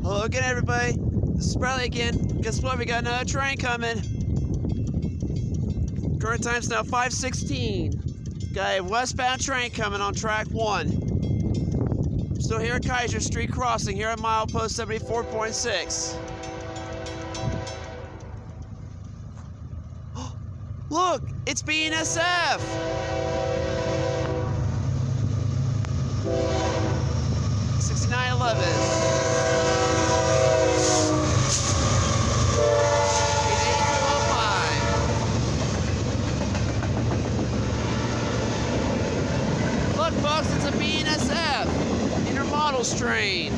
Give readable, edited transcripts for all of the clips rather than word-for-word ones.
Hello again, everybody. This is Bradley again. Guess what? We got another train coming. Current time's now 5:16. Got a westbound train coming on track 1. Still here at Kaiser Street Crossing, here at milepost 74.6. Look, it's BNSF. 6911. Look, folks, it's a BNSF Intermodals train.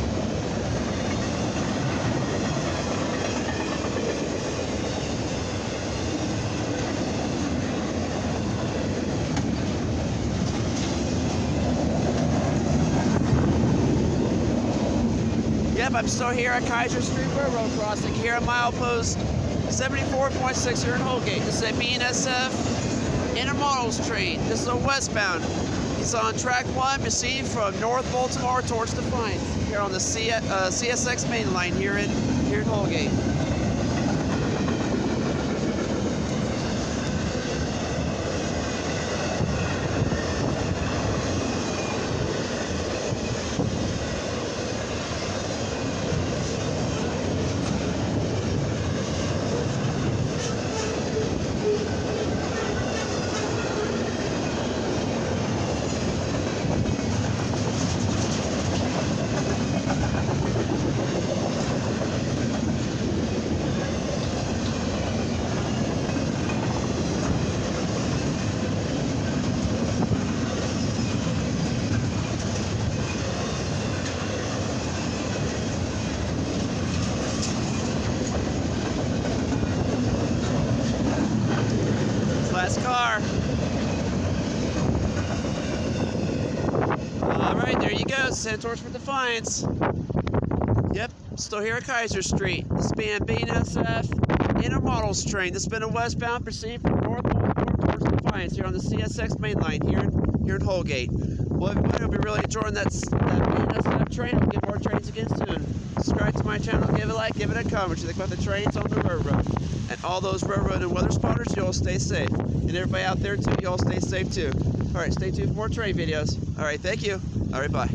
Yep, I'm still here at Kaiser Street Railroad Crossing, here at milepost 74.6 here in Holgate. This is a BNSF Intermodals train. This is a westbound. It's on track 1, proceeding from North Baltimore towards Defiance, here on the CSX main line here in Holgate. Last car. Alright, there you go. Head towards for Defiance. Yep, still here at Kaiser Street. This being BNSF Intermodals train. This has been a westbound proceeding from North Baltimore towards Defiance here on the CSX main line here in Holgate. Well, everybody, hope you're really enjoying that BNSF train. We'll get more trains again soon. Subscribe to my channel, give it a like, give it a comment. What you think about the trains on the railroad. And all those railroad and weather spotters, you all stay safe. And everybody out there too, you all stay safe too. Alright, stay tuned for more train videos. Alright, thank you. Alright, bye.